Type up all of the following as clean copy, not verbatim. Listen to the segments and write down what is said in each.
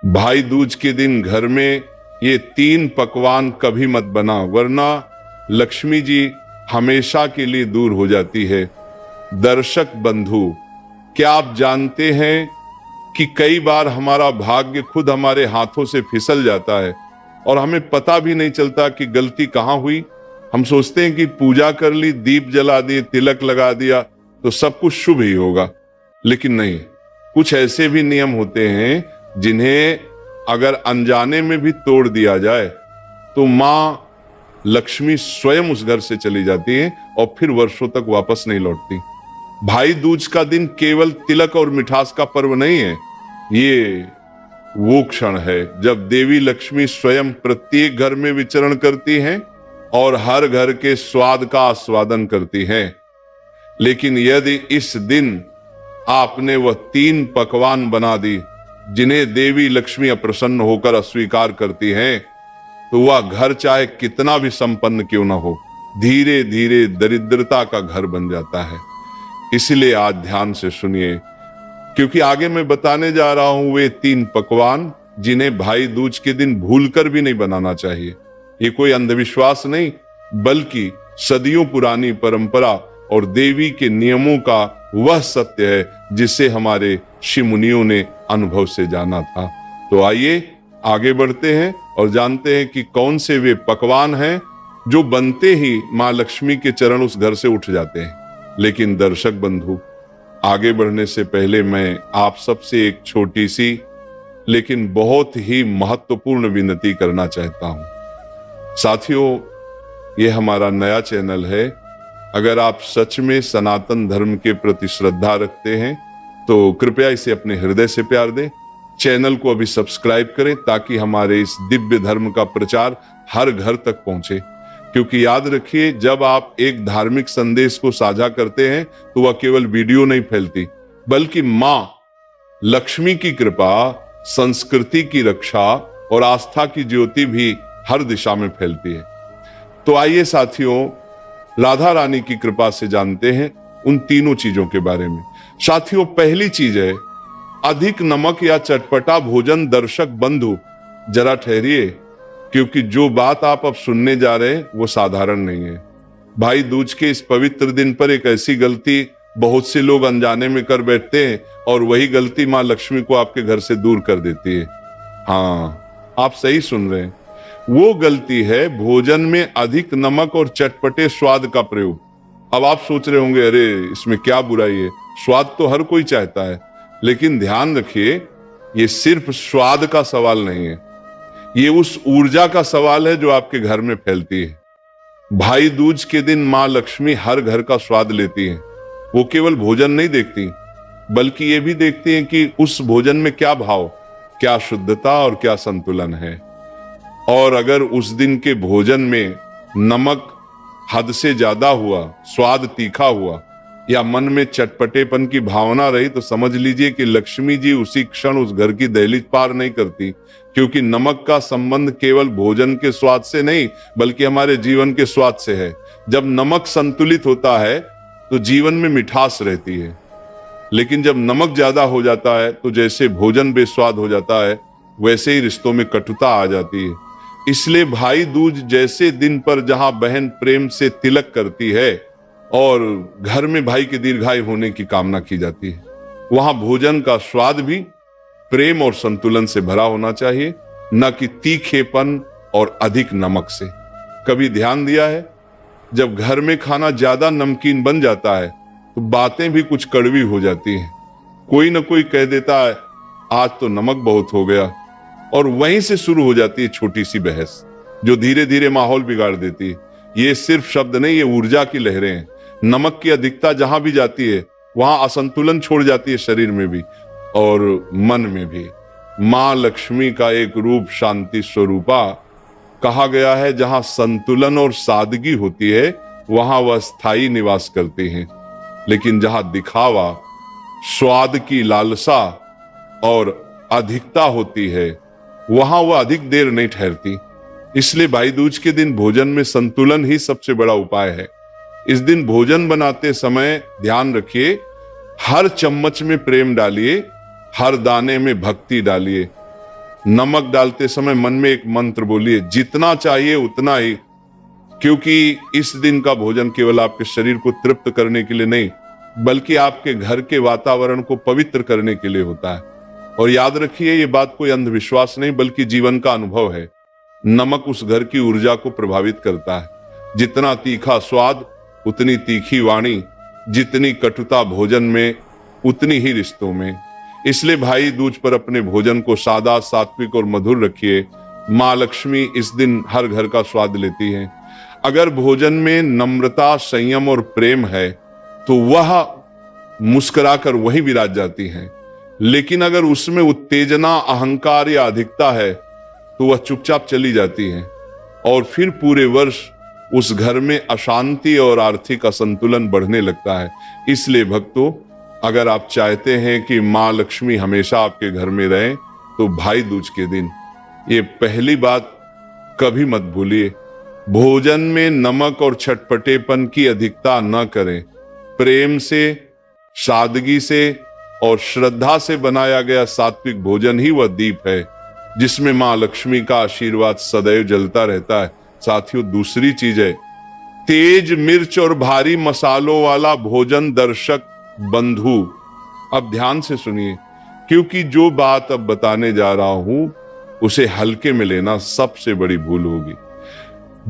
भाई दूज के दिन घर में ये 3 पकवान कभी मत बना, वरना लक्ष्मी जी हमेशा के लिए दूर हो जाती है। दर्शक बंधु, क्या आप जानते हैं कि कई बार हमारा भाग्य खुद हमारे हाथों से फिसल जाता है और हमें पता भी नहीं चलता कि गलती कहाँ हुई। हम सोचते हैं कि पूजा कर ली, दीप जला दिए, तिलक लगा दिया तो सब कुछ शुभ ही होगा, लेकिन नहीं। कुछ ऐसे भी नियम होते हैं जिन्हें अगर अनजाने में भी तोड़ दिया जाए तो मां लक्ष्मी स्वयं उस घर से चली जाती है और फिर वर्षों तक वापस नहीं लौटती। भाई दूज का दिन केवल तिलक और मिठास का पर्व नहीं है, ये वो क्षण है जब देवी लक्ष्मी स्वयं प्रत्येक घर में विचरण करती हैं और हर घर के स्वाद का आस्वादन करती हैं। लेकिन यदि इस दिन आपने वह 3 पकवान बना दी जिन्हें देवी लक्ष्मी अप्रसन्न होकर अस्वीकार करती हैं, तो वह घर चाहे कितना भी संपन्न क्यों ना हो, धीरे धीरे दरिद्रता का घर बन जाता है। इसलिए आज ध्यान से सुनिए, क्योंकि आगे मैं बताने जा रहा हूं वे 3 पकवान जिन्हें भाई दूज के दिन भूलकर भी नहीं बनाना चाहिए। ये कोई अंधविश्वास नहीं, बल्कि सदियों पुरानी परंपरा और देवी के नियमों का वह सत्य है जिसे हमारे ऋषि मुनियों ने अनुभव से जाना था। तो आइए आगे बढ़ते हैं और जानते हैं कि कौन से वे पकवान हैं जो बनते ही मां लक्ष्मी के चरण उस घर से उठ जाते हैं। लेकिन दर्शक बंधु, आगे बढ़ने से पहले मैं आप सबसे एक छोटी सी लेकिन बहुत ही महत्वपूर्ण विनती करना चाहता हूं। साथियों, ये हमारा नया चैनल है। अगर आप सच में सनातन धर्म के प्रति श्रद्धा रखते हैं तो कृपया इसे अपने हृदय से प्यार दें। चैनल को अभी सब्सक्राइब करें ताकि हमारे इस दिव्य धर्म का प्रचार हर घर तक पहुंचे। क्योंकि याद रखिए, जब आप एक धार्मिक संदेश को साझा करते हैं तो वह केवल वीडियो नहीं फैलती, बल्कि मां लक्ष्मी की कृपा, संस्कृति की रक्षा और आस्था की ज्योति भी हर दिशा में फैलती है। तो आइए साथियों, राधा रानी की कृपा से जानते हैं उन तीनों चीजों के बारे में। साथियों, पहली चीज है अधिक नमक या चटपटा भोजन। दर्शक बंधु, जरा ठहरिए, क्योंकि जो बात आप अब सुनने जा रहे हैं वो साधारण नहीं है। भाई दूज के इस पवित्र दिन पर एक ऐसी गलती बहुत से लोग अनजाने में कर बैठते हैं और वही गलती मां लक्ष्मी को आपके घर से दूर कर देती है। हाँ, आप सही सुन रहे हैं, वो गलती है भोजन में अधिक नमक और चटपटे स्वाद का प्रयोग। अब आप सोच रहे होंगे, अरे इसमें क्या बुराई है, स्वाद तो हर कोई चाहता है। लेकिन ध्यान रखिए, ये सिर्फ स्वाद का सवाल नहीं है, ये उस ऊर्जा का सवाल है जो आपके घर में फैलती है। भाई दूज के दिन मां लक्ष्मी हर घर का स्वाद लेती है। वो केवल भोजन नहीं देखती, बल्कि ये भी देखती हैं कि उस भोजन में क्या भाव, क्या शुद्धता और क्या संतुलन है। और अगर उस दिन के भोजन में नमक हद से ज्यादा हुआ, स्वाद तीखा हुआ या मन में चटपटेपन की भावना रही, तो समझ लीजिए कि लक्ष्मी जी उसी क्षण उस घर की दहलीज पार नहीं करती। क्योंकि नमक का संबंध केवल भोजन के स्वाद से नहीं, बल्कि हमारे जीवन के स्वाद से है। जब नमक संतुलित होता है तो जीवन में मिठास रहती है, लेकिन जब नमक ज्यादा हो जाता है तो जैसे भोजन बेस्वाद हो जाता है, वैसे ही रिश्तों में कटुता आ जाती है। इसलिए भाई दूज जैसे दिन पर जहां बहन प्रेम से तिलक करती है और घर में भाई के दीर्घायु होने की कामना की जाती है, वहां भोजन का स्वाद भी प्रेम और संतुलन से भरा होना चाहिए, न कि तीखेपन और अधिक नमक से। कभी ध्यान दिया है, जब घर में खाना ज्यादा नमकीन बन जाता है तो बातें भी कुछ कड़वी हो जाती हैं। कोई न कोई कह देता है, आज तो नमक बहुत हो गया, और वहीं से शुरू हो जाती है छोटी सी बहस जो धीरे धीरे माहौल बिगाड़ देती है। ये सिर्फ शब्द नहीं, ये ऊर्जा की लहरें हैं। नमक की अधिकता जहां भी जाती है वहां असंतुलन छोड़ जाती है, शरीर में भी और मन में भी। मां लक्ष्मी का एक रूप शांति स्वरूपा कहा गया है। जहां संतुलन और सादगी होती है वहां वह स्थायी निवास करती हैं। लेकिन जहां दिखावा, स्वाद की लालसा और अधिकता होती है, वहां वह अधिक देर नहीं ठहरती। इसलिए भाई दूज के दिन भोजन में संतुलन ही सबसे बड़ा उपाय है। इस दिन भोजन बनाते समय ध्यान रखिए, हर चम्मच में प्रेम डालिए, हर दाने में भक्ति डालिए। नमक डालते समय मन में एक मंत्र बोलिए, जितना चाहिए उतना ही, क्योंकि इस दिन का भोजन केवल आपके शरीर को तृप्त करने के लिए नहीं, बल्कि आपके घर के वातावरण को पवित्र करने के लिए होता है। और याद रखिए, ये बात कोई अंधविश्वास नहीं बल्कि जीवन का अनुभव है। नमक उस घर की ऊर्जा को प्रभावित करता है। जितना तीखा स्वाद उतनी तीखी वाणी, जितनी कटुता भोजन में उतनी ही रिश्तों में। इसलिए भाई दूज पर अपने भोजन को सादा, सात्विक और मधुर रखिए। माँ लक्ष्मी इस दिन हर घर का स्वाद लेती है। अगर भोजन में नम्रता, संयम और प्रेम है तो वह मुस्कुराकर वहीं विराज जाती है। लेकिन अगर उसमें उत्तेजना, अहंकार या अधिकता है तो वह चुपचाप चली जाती है और फिर पूरे वर्ष उस घर में अशांति और आर्थिक असंतुलन बढ़ने लगता है। इसलिए भक्तों, अगर आप चाहते हैं कि माँ लक्ष्मी हमेशा आपके घर में रहें तो भाई दूज के दिन ये पहली बात कभी मत भूलिए, भोजन में नमक और छटपटेपन की अधिकता न करें। प्रेम से, सादगी से और श्रद्धा से बनाया गया सात्विक भोजन ही वह दीप है जिसमें माँ लक्ष्मी का आशीर्वाद सदैव जलता रहता है। साथियों, दूसरी चीज है, तेज मिर्च और भारी मसालों वाला भोजन दर्शक बंधु, अब ध्यान से सुनिए, क्योंकि जो बात अब बताने जा रहा हूं उसे हल्के में लेना सबसे बड़ी भूल होगी।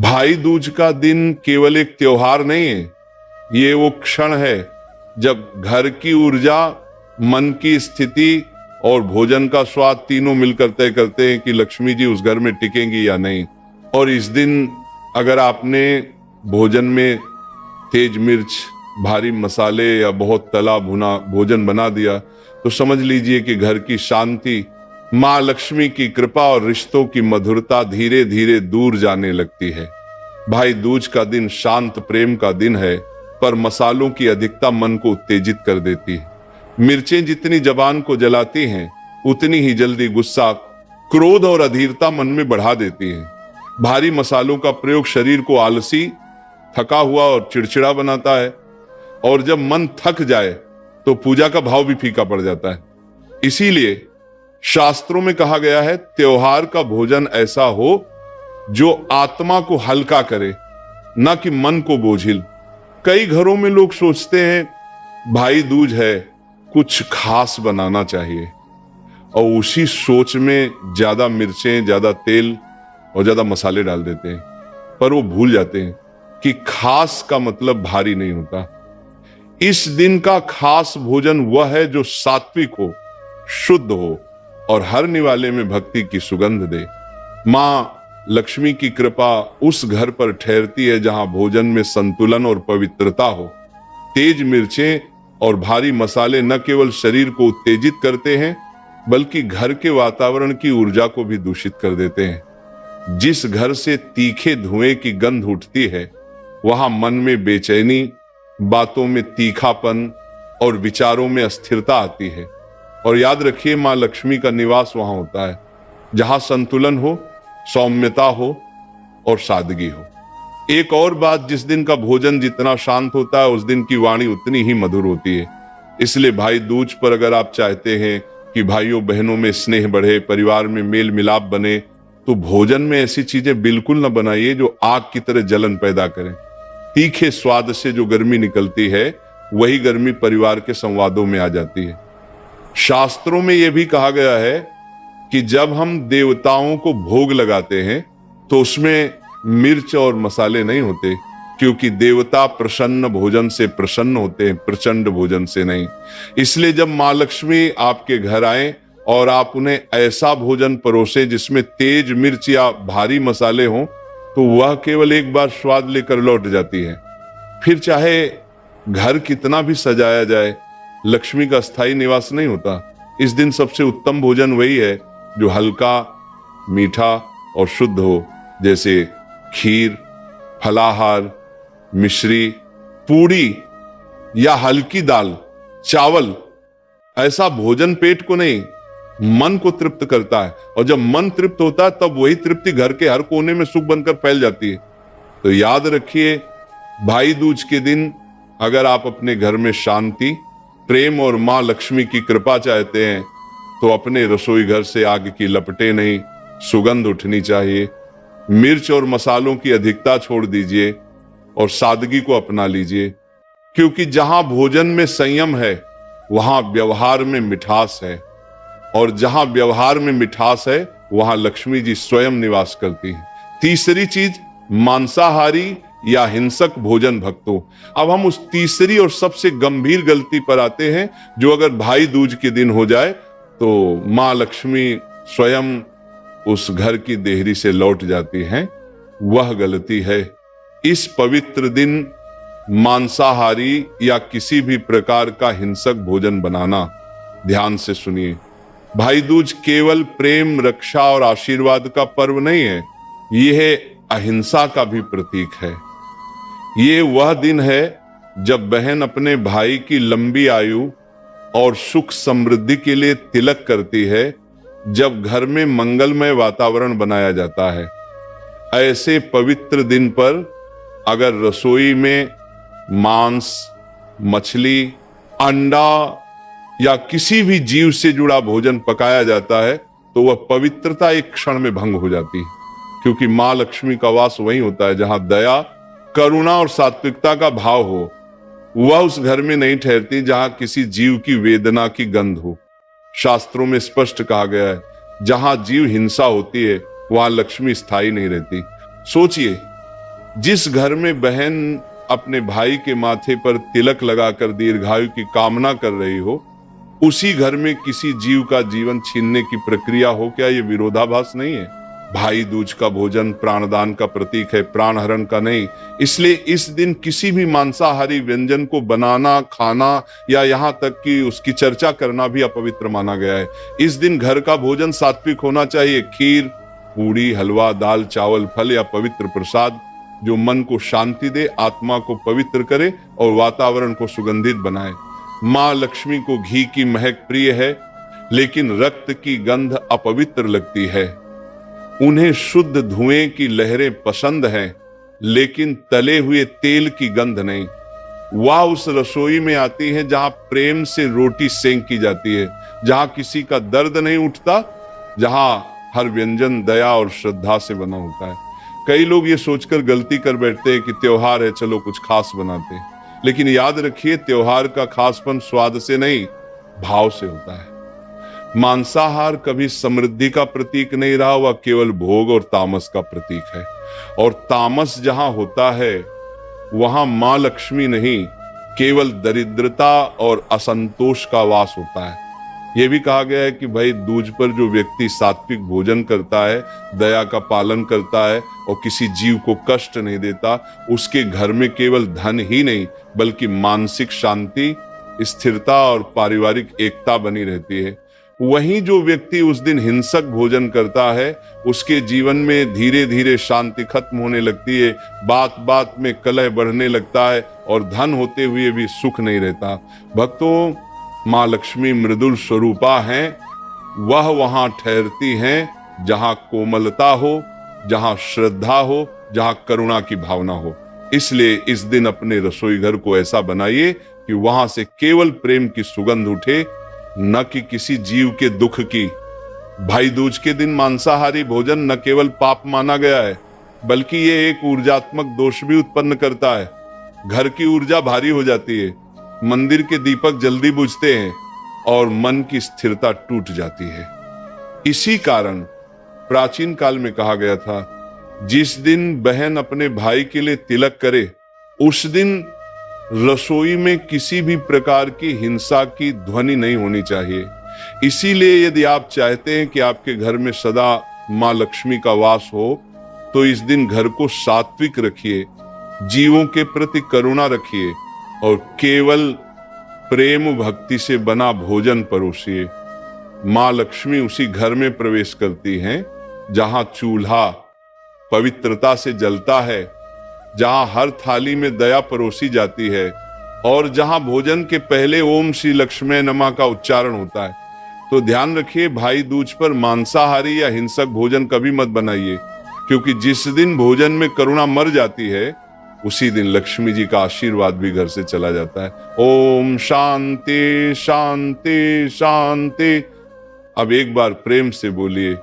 भाई दूज का दिन केवल एक त्योहार नहीं है, ये वो क्षण है जब घर की ऊर्जा, मन की स्थिति और भोजन का स्वाद तीनों मिलकर तय करते हैं कि लक्ष्मी जी उस घर में टिकेंगी या नहीं। और इस दिन अगर आपने भोजन में तेज मिर्च, भारी मसाले या बहुत तला भुना भोजन बना दिया तो समझ लीजिए कि घर की शांति, माँ लक्ष्मी की कृपा और रिश्तों की मधुरता धीरे धीरे दूर जाने लगती है। भाई दूज का दिन शांत प्रेम का दिन है, पर मसालों की अधिकता मन को उत्तेजित कर देती है। मिर्चें जितनी जबान को जलाती हैं, उतनी ही जल्दी गुस्सा, क्रोध और अधीरता मन में बढ़ा देती हैं। भारी मसालों का प्रयोग शरीर को आलसी, थका हुआ और चिड़चिड़ा बनाता है, और जब मन थक जाए तो पूजा का भाव भी फीका पड़ जाता है। इसीलिए शास्त्रों में कहा गया है, त्योहार का भोजन ऐसा हो जो आत्मा को हल्का करे, ना कि मन को बोझिल। कई घरों में लोग सोचते हैं भाई दूज है, कुछ खास बनाना चाहिए, और उसी सोच में ज्यादा मिर्चें, ज्यादा तेल और ज्यादा मसाले डाल देते हैं। पर वो भूल जाते हैं कि खास का मतलब भारी नहीं होता। इस दिन का खास भोजन वह है जो सात्विक हो, शुद्ध हो और हर निवाले में भक्ति की सुगंध दे। माँ लक्ष्मी की कृपा उस घर पर ठहरती है जहां भोजन में संतुलन और पवित्रता हो। तेज मिर्चें और भारी मसाले न केवल शरीर को उत्तेजित करते हैं बल्कि घर के वातावरण की ऊर्जा को भी दूषित कर देते हैं। जिस घर से तीखे धुएं की गंध उठती है वहां मन में बेचैनी, बातों में तीखापन और विचारों में अस्थिरता आती है। और याद रखिए, मां लक्ष्मी का निवास वहां होता है जहां संतुलन हो, सौम्यता हो और सादगी हो। एक और बात, जिस दिन का भोजन जितना शांत होता है उस दिन की वाणी उतनी ही मधुर होती है। इसलिए भाई दूज पर अगर आप चाहते हैं कि भाइयों बहनों में स्नेह बढ़े, परिवार में मेल मिलाप बने, तो भोजन में ऐसी चीजें बिल्कुल न बनाइए जो आग की तरह जलन पैदा करें। तीखे स्वाद से जो गर्मी निकलती है वही गर्मी परिवार के संवादों में आ जाती है। शास्त्रों में यह भी कहा गया है कि जब हम देवताओं को भोग लगाते हैं तो उसमें मिर्च और मसाले नहीं होते, क्योंकि देवता प्रसन्न भोजन से प्रसन्न होते हैं, प्रचंड भोजन से नहीं। इसलिए जब माँ लक्ष्मी आपके घर आए और आप उन्हें ऐसा भोजन परोसे जिसमें तेज मिर्च या भारी मसाले हों, तो वह केवल एक बार स्वाद लेकर लौट जाती है। फिर चाहे घर कितना भी सजाया जाए, लक्ष्मी का स्थायी निवास नहीं होता। इस दिन सबसे उत्तम भोजन वही है जो हल्का, मीठा और शुद्ध हो, जैसे खीर, फलाहार, मिश्री, पूड़ी या हल्की दाल, चावल। ऐसा भोजन पेट को नहीं, मन को तृप्त करता है, और जब मन तृप्त होता है तब वही तृप्ति घर के हर कोने में सुख बनकर फैल जाती है। तो याद रखिए, भाई दूज के दिन अगर आप अपने घर में शांति, प्रेम और मां लक्ष्मी की कृपा चाहते हैं तो अपने रसोई घर से आग की लपटें नहीं, सुगंध उठनी चाहिए। मिर्च और मसालों की अधिकता छोड़ दीजिए और सादगी को अपना लीजिए, क्योंकि जहां भोजन में संयम है वहां व्यवहार में मिठास है, और जहां व्यवहार में मिठास है वहां लक्ष्मी जी स्वयं निवास करती हैं। तीसरी चीज, मांसाहारी या हिंसक भोजन भक्तों। अब हम उस तीसरी और सबसे गंभीर गलती पर आते हैं, जो अगर भाई दूज के दिन हो जाए तो मां लक्ष्मी स्वयं उस घर की देहरी से लौट जाती हैं। वह गलती है इस पवित्र दिन मांसाहारी या किसी भी प्रकार का हिंसक भोजन बनाना। ध्यान से सुनिए, भाई दूज केवल प्रेम, रक्षा और आशीर्वाद का पर्व नहीं है, यह अहिंसा का भी प्रतीक है। ये वह दिन है जब बहन अपने भाई की लंबी आयु और सुख समृद्धि के लिए तिलक करती है, जब घर में मंगलमय वातावरण बनाया जाता है। ऐसे पवित्र दिन पर अगर रसोई में मांस, मछली, अंडा या किसी भी जीव से जुड़ा भोजन पकाया जाता है तो वह पवित्रता एक क्षण में भंग हो जाती है, क्योंकि मां लक्ष्मी का वास वही होता है जहां दया, करुणा और सात्विकता का भाव हो। वह उस घर में नहीं ठहरती जहां किसी जीव की वेदना की गंध हो। शास्त्रों में स्पष्ट कहा गया है, जहां जीव हिंसा होती है वहां लक्ष्मी स्थायी नहीं रहती। सोचिए, जिस घर में बहन अपने भाई के माथे पर तिलक लगाकर दीर्घायु की कामना कर रही हो, उसी घर में किसी जीव का जीवन छीनने की प्रक्रिया हो, क्या यह विरोधाभास नहीं है? भाई दूज का भोजन प्राणदान का प्रतीक है, प्राणहरण का नहीं। इसलिए इस दिन किसी भी मांसाहारी व्यंजन को बनाना, खाना या यहाँ तक कि उसकी चर्चा करना भी अपवित्र माना गया है। इस दिन घर का भोजन सात्विक होना चाहिए। खीर, पूड़ी, हलवा, दाल, चावल, फल या पवित्र प्रसाद जो मन को शांति दे, आत्मा को पवित्र करे और वातावरण को सुगंधित बनाए। मां लक्ष्मी को घी की महक प्रिय है, लेकिन रक्त की गंध अपवित्र लगती है। उन्हें शुद्ध धुएं की लहरें पसंद हैं, लेकिन तले हुए तेल की गंध नहीं। वह उस रसोई में आती है जहां प्रेम से रोटी सेंक की जाती है, जहां किसी का दर्द नहीं उठता, जहां हर व्यंजन दया और श्रद्धा से बना होता है। कई लोग ये सोचकर गलती कर बैठते हैं कि त्योहार है, चलो कुछ खास बनाते हैं। लेकिन याद रखिए, त्योहार का खासपन स्वाद से नहीं, भाव से होता है। मांसाहार कभी समृद्धि का प्रतीक नहीं रहा, वह केवल भोग और तामस का प्रतीक है। और तामस जहां होता है वहां मां लक्ष्मी नहीं, केवल दरिद्रता और असंतोष का वास होता है। यह भी कहा गया है कि भाई दूज पर जो व्यक्ति सात्विक भोजन करता है, दया का पालन करता है और किसी जीव को कष्ट नहीं देता, उसके घर में केवल धन ही नहीं बल्कि मानसिक शांति, स्थिरता और पारिवारिक एकता बनी रहती है। वहीं जो व्यक्ति उस दिन हिंसक भोजन करता है, उसके जीवन में धीरे धीरे शांति खत्म होने लगती है, बात बात में कलह बढ़ने लगता है और धन होते हुए भी सुख नहीं रहता। भक्तों, मां लक्ष्मी मृदुल स्वरूपा हैं। वह वहां ठहरती हैं जहां कोमलता हो, जहां श्रद्धा हो, जहां करुणा की भावना हो। इसलिए इस दिन अपने रसोई घर को ऐसा बनाइए कि वहां से केवल प्रेम की सुगंध उठे, न कि किसी जीव के दुख की। भाई दूज के दिन मांसाहारी भोजन न केवल पाप माना गया है, बल्कि ये एक ऊर्जात्मक दोष भी उत्पन्न करता है। घर की ऊर्जा भारी हो जाती है, मंदिर के दीपक जल्दी बुझते हैं और मन की स्थिरता टूट जाती है। इसी कारण प्राचीन काल में कहा गया था, जिस दिन बहन अपने भाई के लिए तिलक करे, उस दिन रसोई में किसी भी प्रकार की हिंसा की ध्वनि नहीं होनी चाहिए। इसीलिए यदि आप चाहते हैं कि आपके घर में सदा मां लक्ष्मी का वास हो, तो इस दिन घर को सात्विक रखिए, जीवों के प्रति करुणा रखिए और केवल प्रेम भक्ति से बना भोजन परोसिए। मां लक्ष्मी उसी घर में प्रवेश करती हैं जहां चूल्हा पवित्रता से जलता है, जहां हर थाली में दया परोसी जाती है और जहां भोजन के पहले ओम श्री लक्ष्मी नमः का उच्चारण होता है। तो ध्यान रखिए, भाई दूज पर मांसाहारी या हिंसक भोजन कभी मत बनाइए, क्योंकि जिस दिन भोजन में करुणा मर जाती है, उसी दिन लक्ष्मी जी का आशीर्वाद भी घर से चला जाता है। ओम शांति शांति शांति। अब एक बार प्रेम से बोलिए